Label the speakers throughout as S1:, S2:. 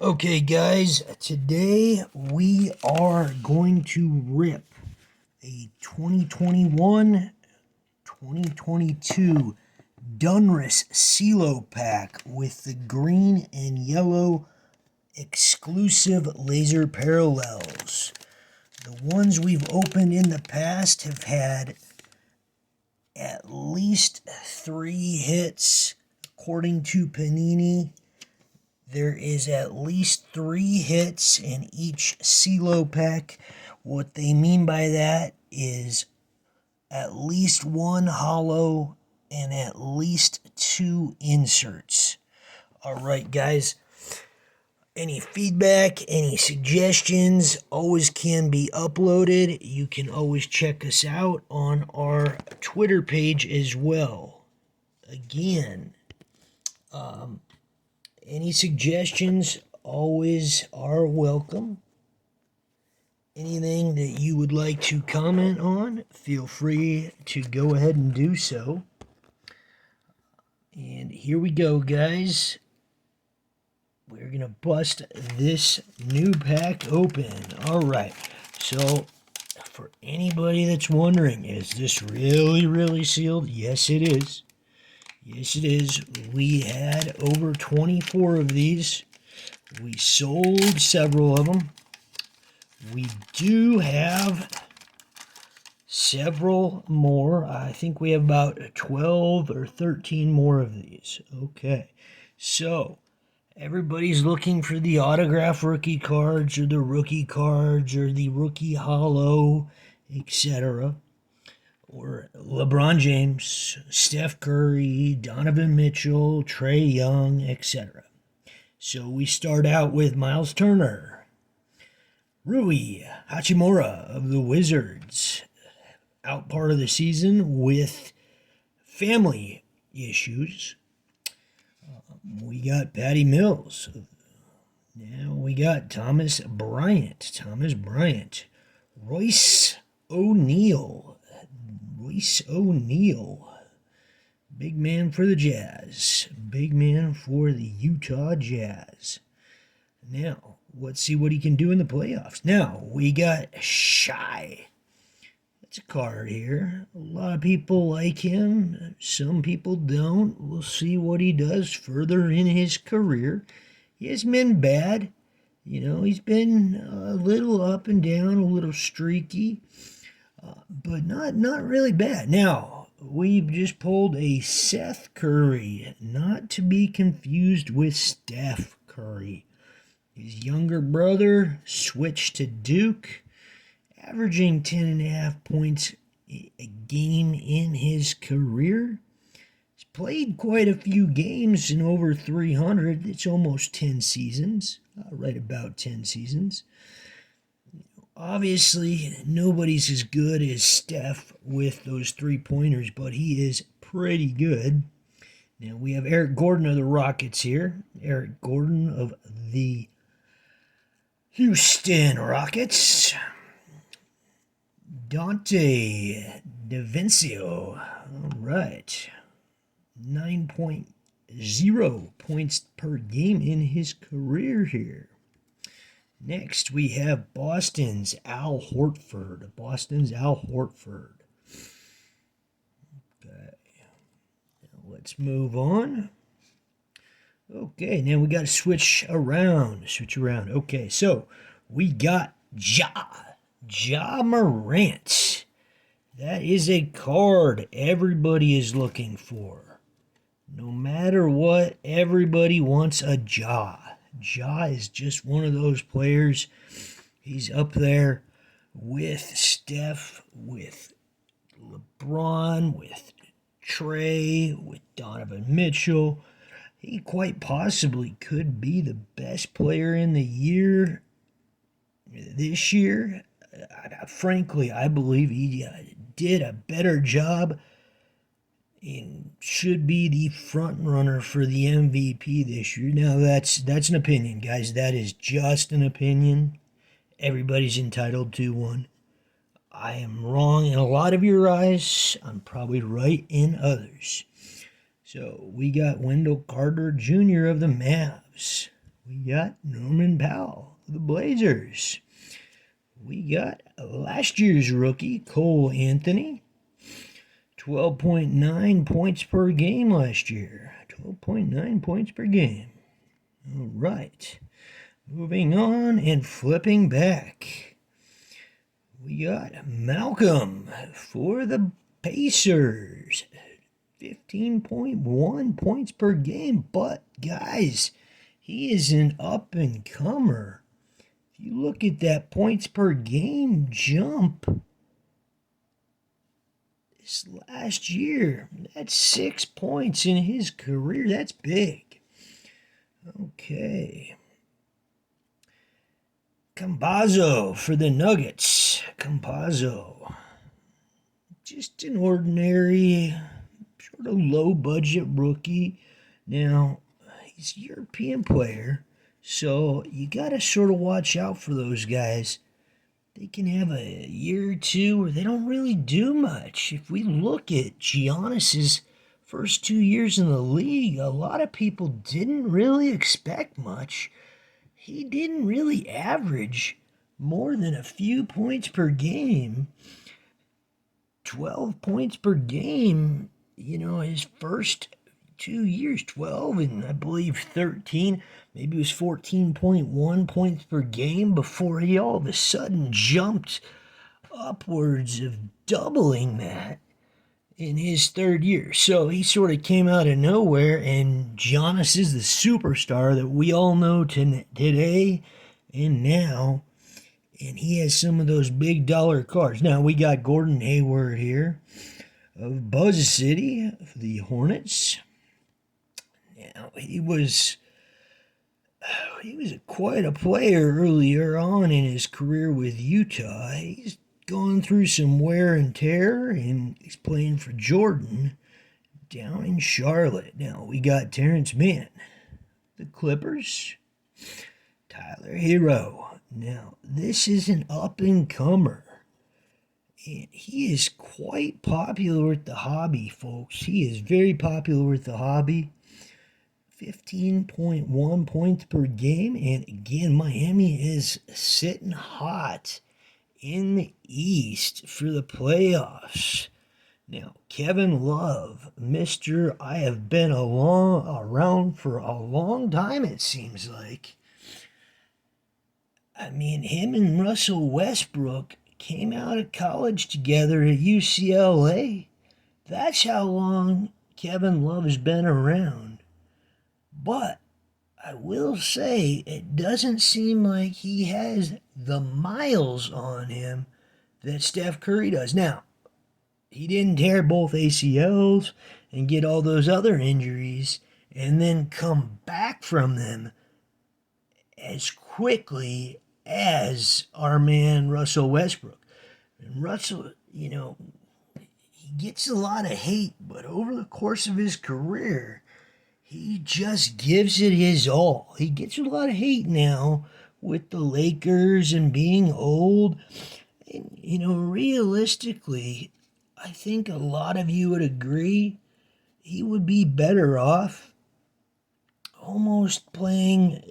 S1: Okay, guys, today we are going to rip a 2021-2022 Donruss Cello pack with the green and yellow exclusive laser parallels. The ones we've opened in the past have had at least 3 hits, according to Panini. There is at least 3 hits in each Cello pack. What they mean by that is at least 1 holo and at least 2 inserts. Alright, guys. Any feedback, any suggestions always can be uploaded. You can always check us out on our Twitter page as well. Again, any suggestions always are welcome. Anything that you would like to comment on, feel free to go ahead and do so. And here we go, guys. We're going to bust this new pack open. All right. So, for anybody that's wondering, is this really sealed? Yes, it is. Yes, it is. We had over 24 of these. We sold several of them. We do have several more. I think we have about 12 or 13 more of these. Okay. So, everybody's looking for the autograph rookie cards or the rookie cards or the rookie holo, etc. Or LeBron James, Steph Curry, Donovan Mitchell, Trae Young, etc. So we start out with Myles Turner, Rui Hachimura of the Wizards, out part of the season with family issues. We got Patty Mills. Now we got Thomas Bryant, Royce O'Neal, big man for the Jazz, big man for the Utah Jazz. Now, let's see what he can do in the playoffs. Now, we got Shai. That's a card here. A lot of people like him. Some people don't. We'll see what he does further in his career. He hasn't been bad. You know, he's been a little up and down, a little streaky. But not really bad. Now, we've just pulled a Seth Curry, not to be confused with Steph Curry. His younger brother switched to Duke, averaging 10.5 points a game in his career. He's played quite a few games in over 300. It's almost 10 seasons, right about 10 seasons. Obviously, nobody's as good as Steph with those 3-pointers, but he is pretty good. Now, we have Eric Gordon of the Rockets here. Eric Gordon of the Houston Rockets. Dante DaVincio. All right. 9.0 points per game in his career here. Next, we have Boston's Al Horford. Okay. Now let's move on. Okay, now we got to switch around. Okay, so we got Ja Morant. That is a card everybody is looking for. No matter what, everybody wants a Ja. Ja is just one of those players. He's up there with Steph, with LeBron, with Trae, with Donovan Mitchell. He quite possibly could be the best player in the year this year. Frankly, I believe he did a better job and should be the front runner for the MVP this year. Now, that's an opinion, guys. That is just an opinion. Everybody's entitled to one. I am wrong in a lot of your eyes. I'm probably right in others. So, we got Wendell Carter Jr. of the Mavs. We got Norman Powell, the Blazers. We got last year's rookie, Cole Anthony. 12.9 points per game last year. 12.9 points per game. All right. Moving on and flipping back. We got Malcolm for the Pacers. 15.1 points per game. But, guys, he is an up-and-comer. If you look at that points per game jump this last year, that's 6 points in his career. That's big. Okay. Campazzo for the Nuggets. Campazzo. Just an ordinary, sort of low-budget rookie. Now, he's a European player, so you got to sort of watch out for those guys. They can have a year or two where they don't really do much. If we look at Giannis's first 2 years in the league, a lot of people didn't really expect much. He didn't really average more than a few points per game. 12 points per game, his first 2 years, 12 and I believe 13, maybe it was 14.1 points per game before he all of a sudden jumped upwards of doubling that in his third year. So he sort of came out of nowhere, and Giannis is the superstar that we all know today and now, and he has some of those big dollar cards. Now we got Gordon Hayward here of Buzz City, the Hornets. Now he was quite a player earlier on in his career with Utah. He's gone through some wear and tear, and he's playing for Jordan down in Charlotte. Now we got Terrence Mann, the Clippers, Tyler Herro. Now this is an up-and-comer, and he is quite popular with the hobby, folks. He is very popular with the hobby. 15.1 points per game, and again, Miami is sitting hot in the East for the playoffs. Now, Kevin Love, Mr. I have been around for a long time, it seems like. I mean, him and Russell Westbrook came out of college together at UCLA. That's how long Kevin Love has been around. But I will say it doesn't seem like he has the miles on him that Steph Curry does. Now, he didn't tear both ACLs and get all those other injuries and then come back from them as quickly as our man Russell Westbrook. And Russell, he gets a lot of hate, but over the course of his career, he just gives it his all. He gets a lot of hate now with the Lakers and being old. And, realistically, I think a lot of you would agree he would be better off almost playing,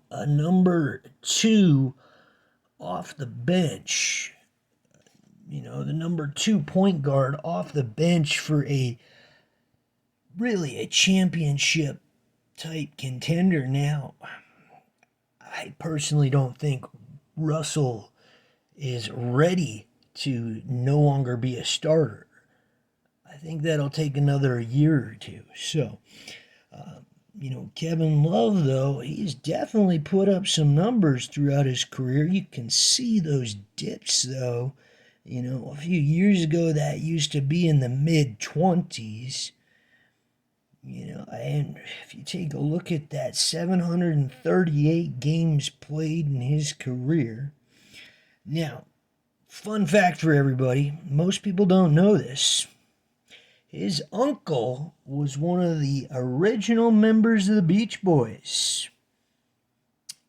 S1: a number 2 off the bench. The number 2 point guard off the bench for a championship type contender. Now, I personally don't think Russell is ready to no longer be a starter. I think that'll take another year or two. So, Kevin Love, though, he's definitely put up some numbers throughout his career. You can see those dips, though. A few years ago, that used to be in the mid-20s. And if you take a look at that, 738 games played in his career. Now, fun fact for everybody, most people don't know this. His uncle was one of the original members of the Beach Boys.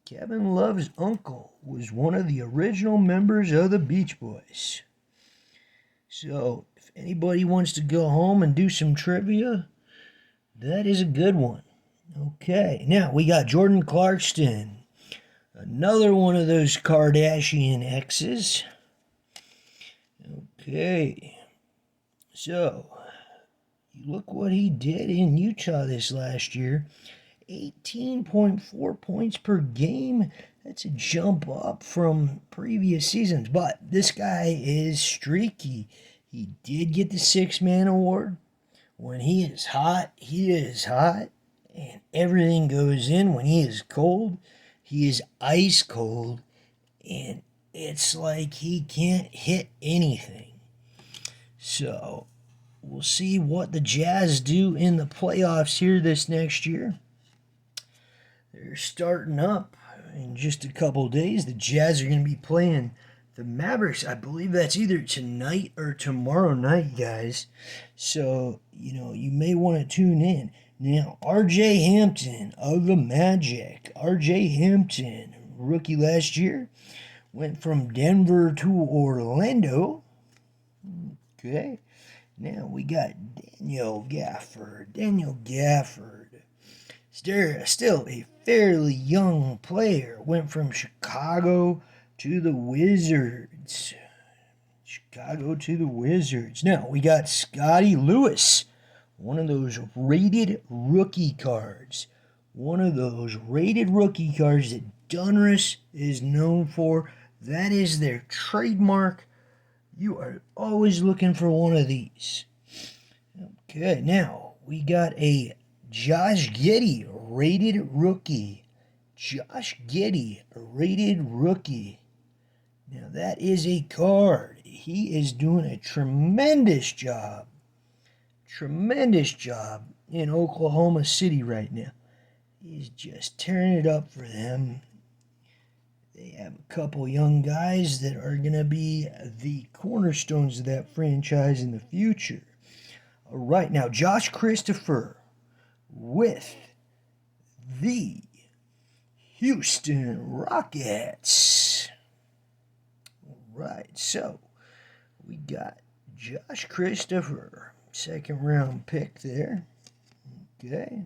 S1: Kevin Love's uncle was one of the original members of the Beach Boys. So, if anybody wants to go home and do some trivia, that is a good one. Okay, now we got Jordan Clarkson. Another one of those Kardashian X's. Okay, so you look what he did in Utah this last year. 18.4 points per game. That's a jump up from previous seasons, but this guy is streaky. He did get the six-man award. When he is hot, he is hot, and everything goes in. When he is cold, he is ice cold, and it's like he can't hit anything. So we'll see what the Jazz do in the playoffs here this next year. They're starting up in just a couple days. The Jazz are going to be playing the Mavericks. I believe that's either tonight or tomorrow night, guys. So, you may want to tune in. Now, R.J. Hampton of the Magic. R.J. Hampton, rookie last year, went from Denver to Orlando. Okay. Now we got Daniel Gafford. Still a fairly young player. Went from Chicago to the Wizards. Now, we got Scottie Lewis. One of those rated rookie cards. That Donruss is known for. That is their trademark. You are always looking for one of these. Okay, now we got a Josh Giddey, rated rookie. Now, that is a card. He is doing a tremendous job in Oklahoma City right now. He's just tearing it up for them. They have a couple young guys that are going to be the cornerstones of that franchise in the future. All right, now Josh Christopher with the Houston Rockets. All right, so we got Josh Christopher, second round pick there. Okay.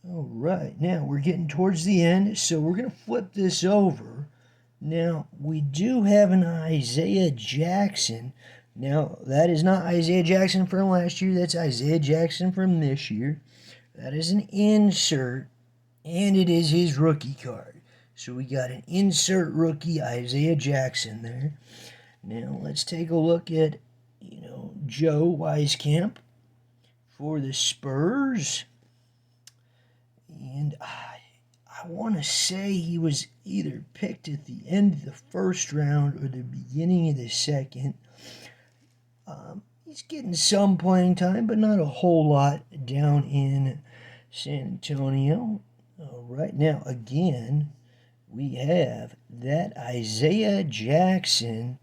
S1: All right, now we're getting towards the end, so we're going to flip this over. Now, we do have an Isaiah Jackson. Now, that is not Isaiah Jackson from last year. That's Isaiah Jackson from this year. That is an insert, and it is his rookie card. So we got an insert rookie Isaiah Jackson there. Now, let's take a look at, Joe Wisekamp for the Spurs. And I want to say he was either picked at the end of the first round or the beginning of the second. He's getting some playing time, but not a whole lot down in San Antonio. All right, now again, we have that Isaiah Jackson.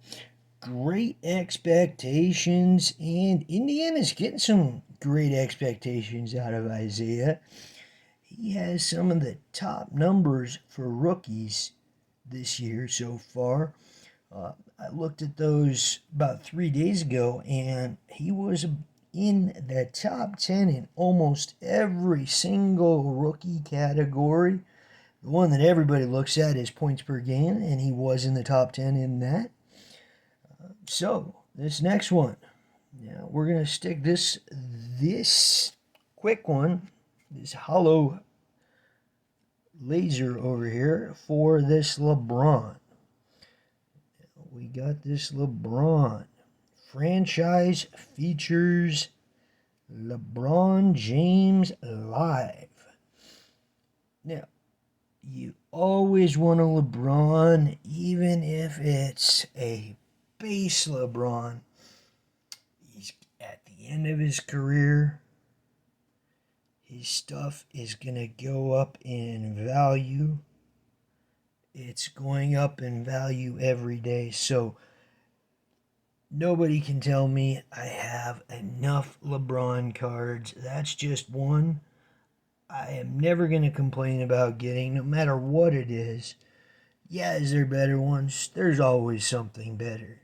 S1: Great expectations, and Indiana's getting some great expectations out of Isaiah. He has some of the top numbers for rookies this year so far. I looked at those about 3 days ago, and he was in the top 10 in almost every single rookie category. The one that everybody looks at is points per game, and he was in the top 10 in that. So, this next one. Now, we're going to stick this quick one, this Holo laser over here for this LeBron. We got this LeBron. Franchise features LeBron James live. Now, you always want a LeBron, even if it's a base LeBron. He's at the end of his career. His stuff is going to go up in value. It's going up in value every day. So nobody can tell me I have enough LeBron cards. That's just one I am never going to complain about getting, no matter what it is. Yeah, is there better ones? There's always something better.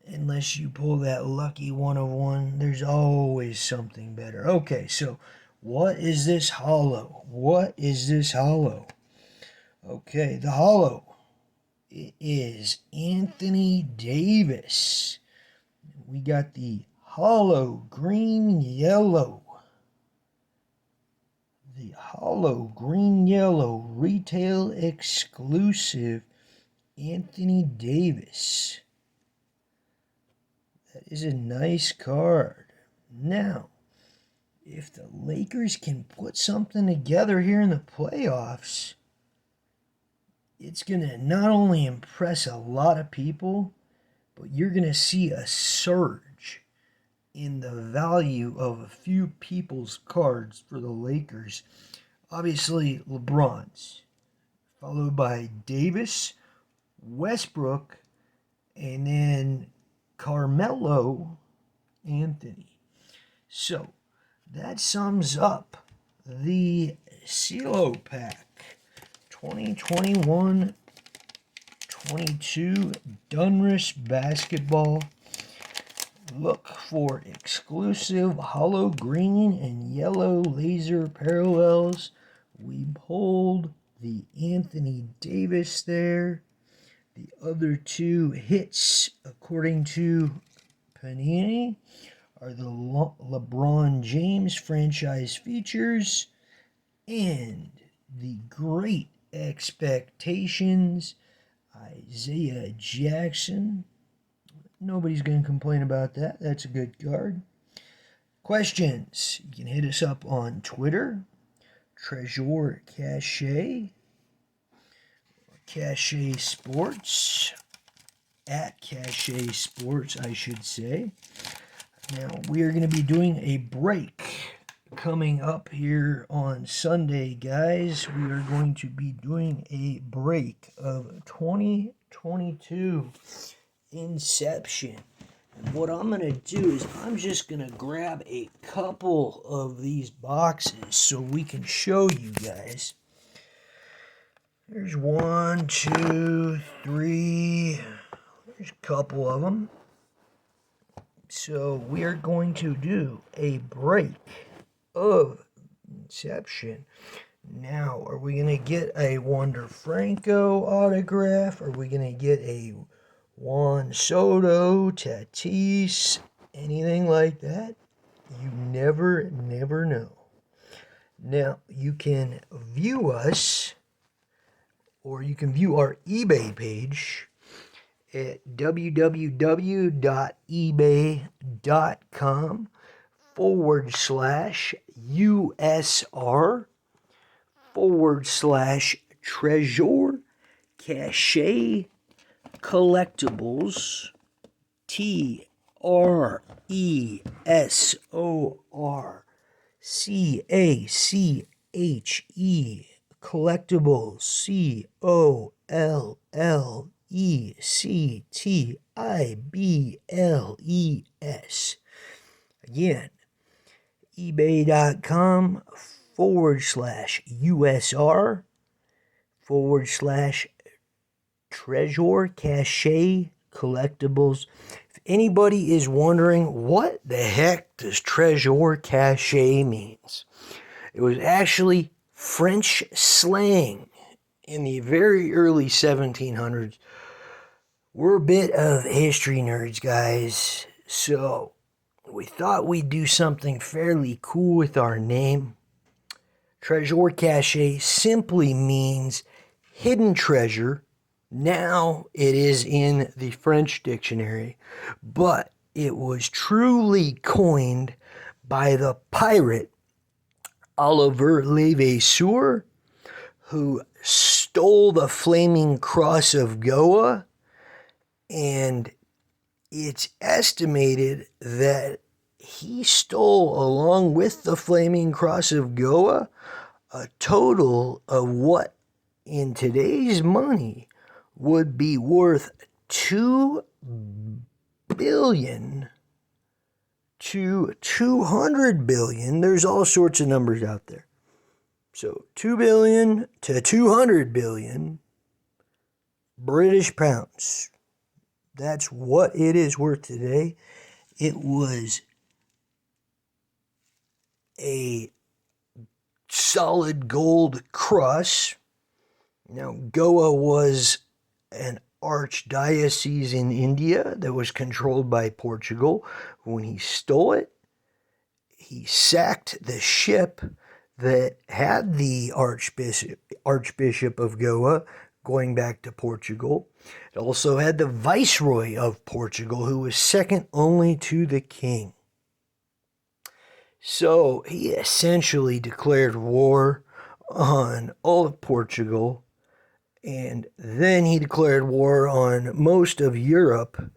S1: Unless you pull that lucky one of one, there's always something better. Okay, so What is this holo? What is this holo? Okay, the holo is Anthony Davis. We got the holo green yellow. The holo green yellow retail exclusive Anthony Davis. That is a nice card. Now, if the Lakers can put something together here in the playoffs, it's going to not only impress a lot of people, but you're going to see a surge in the value of a few people's cards for the Lakers. Obviously, LeBron's, followed by Davis, Westbrook, and then Carmelo Anthony. So, that sums up the Cello pack 2021-22 Donruss basketball. Look for exclusive holo green and yellow laser parallels. We pulled the Anthony Davis there. The other two hits, according to Panini, are the LeBron James franchise features and the great X-Pectations, Isaiah Jackson. Nobody's going to complain about that. That's a good card. Questions? You can hit us up on Twitter, Tresor Cache, Cache Sports, at Cache Sports, I should say. Now, we are going to be doing a break coming up here on Sunday, guys. We are going to be doing a break of 2022 Inception. And what I'm going to do is I'm just going to grab a couple of these boxes so we can show you guys. There's 1, 2, 3. There's a couple of them. So we are going to do a break of Inception. Now, are we going to get a Wander Franco autograph? Are we going to get a Juan Soto, Tatis, anything like that? You never know. Now, you can view us, or you can view our eBay page at www.ebay.com/USR/Tresor Cache Collectibles, TRESOR Collectibles, COLLECTIBLES. Again, ebay.com/USR/Tresor Cache Collectibles. If anybody is wondering what the heck does Tresor Cache means, it was actually French slang in the very early 1700s. We're a bit of history nerds, guys, so we thought we'd do something fairly cool with our name. Tresor Cache simply means hidden treasure. Now it is in the French dictionary, but it was truly coined by the pirate Oliver Levasseur, who stole the Flaming Cross of Goa, and it's estimated that he stole, along with the Flaming Cross of Goa, a total of what in today's money would be worth $2 billion to $200 billion. There's all sorts of numbers out there. So $2 billion to $200 billion British pounds. That's what it is worth today. It was a solid gold cross. Now, Goa was an archdiocese in India that was controlled by Portugal. When he stole it, he sacked the ship that had the Archbishop of Goa going back to Portugal. It also had the Viceroy of Portugal, who was second only to the king. So he essentially declared war on all of Portugal, and then he declared war on most of Europe,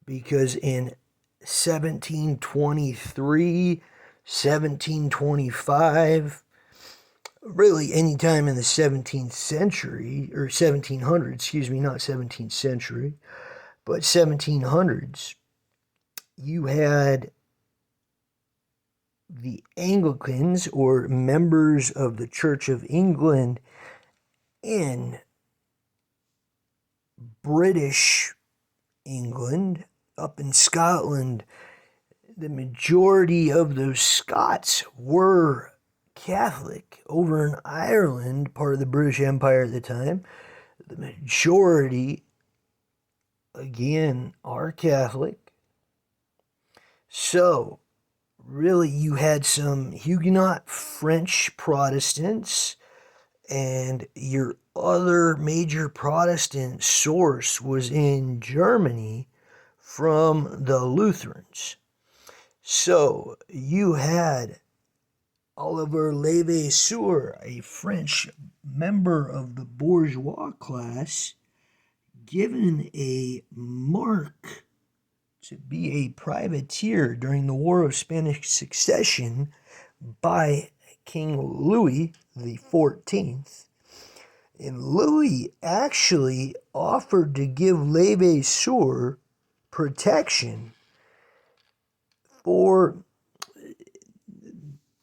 S1: because in 1723, 1725, really any time in the 17th century, or 1700s, excuse me, not 17th century, but 1700s, you had the Anglicans, or members of the Church of England, in British England. Up in Scotland, the majority of those Scots were Catholic. Over in Ireland, part of the British Empire at the time, the majority, again, are Catholic. So, really, you had some Huguenot French Protestants, and your other major Protestant source was in Germany from the Lutherans. So you had Oliver Levasseur, a French member of the bourgeois class, given a mark to be a privateer during the War of Spanish Succession by King Louis XIV. And Louis actually offered to give Levasseur protection for,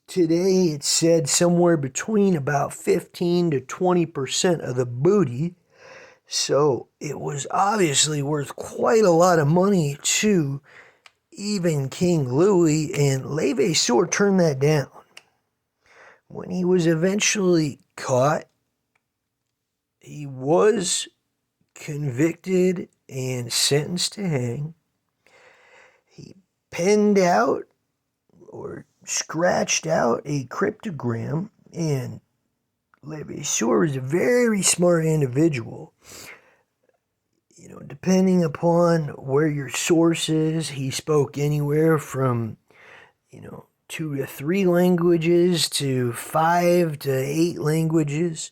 S1: today it's said, somewhere between about 15 to 20% of the booty. So it was obviously worth quite a lot of money to even King Louis, and Levasseur turned that down. When he was eventually caught, he was convicted and sentenced to hang. He penned out or scratched out a cryptogram, and Levasseur was a very smart individual. You know, depending upon where your source is, he spoke anywhere from, 2 to 3 languages to 5 to 8 languages.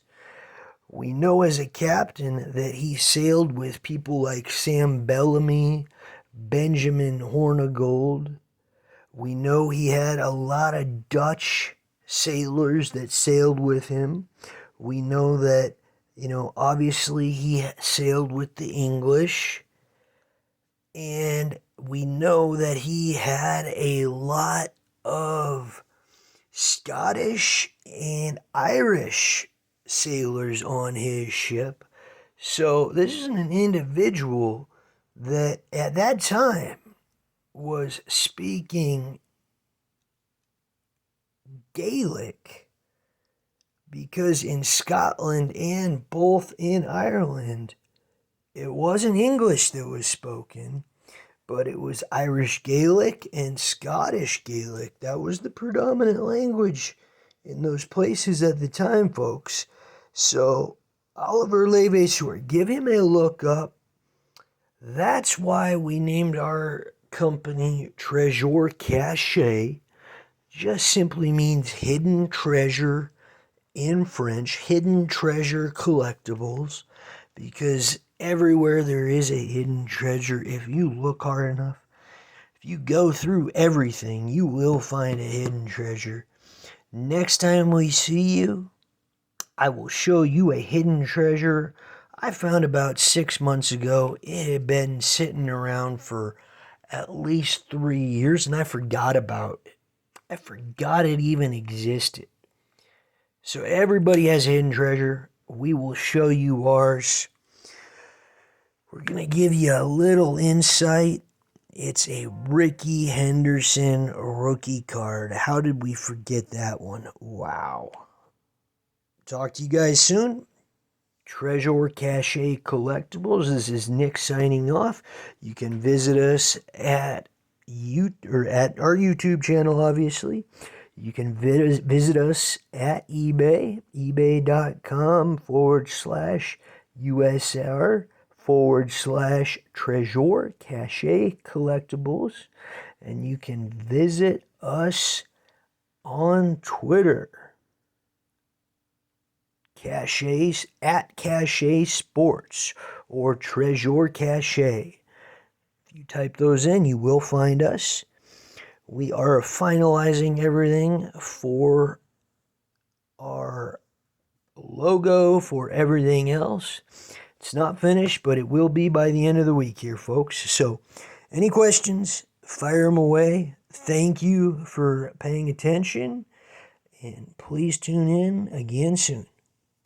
S1: We know as a captain that he sailed with people like Sam Bellamy, Benjamin Hornigold. We know he had a lot of Dutch sailors that sailed with him. We know that, obviously he sailed with the English. And we know that he had a lot of Scottish and Irish sailors on his ship. So this is an individual that at that time was speaking Gaelic, because in Scotland and both in Ireland, it wasn't English that was spoken, but it was Irish Gaelic and Scottish Gaelic. That was the predominant language in those places at the time, folks. So Oliver Levasseur, give him a look up. That's why we named our company Tresor Cache. Just simply means hidden treasure in French, hidden treasure collectibles, because everywhere there is a hidden treasure, if you look hard enough, if you go through everything, you will find a hidden treasure. Next time we see you, I will show you a hidden treasure I found about 6 months ago. It had been sitting around for at least 3 years, and I forgot about it. I forgot it even existed. So everybody has a hidden treasure. We will show you ours. We're going to give you a little insight It's a Ricky Henderson rookie card. How did we forget that one? Wow. Talk to you guys soon. Tresor Cache Collectibles. This is Nick signing off. You can visit us at our YouTube channel, obviously. You can visit us at eBay, ebay.com/USR/Tresor Cache Collectibles. And you can visit us on Twitter. Caches at Cache Sports or Tresor Cache. If you type those in, you will find us. We are finalizing everything for our logo, for everything else. It's not finished, but it will be by the end of the week here, folks. So, any questions, fire them away. Thank you for paying attention, and please tune in again soon.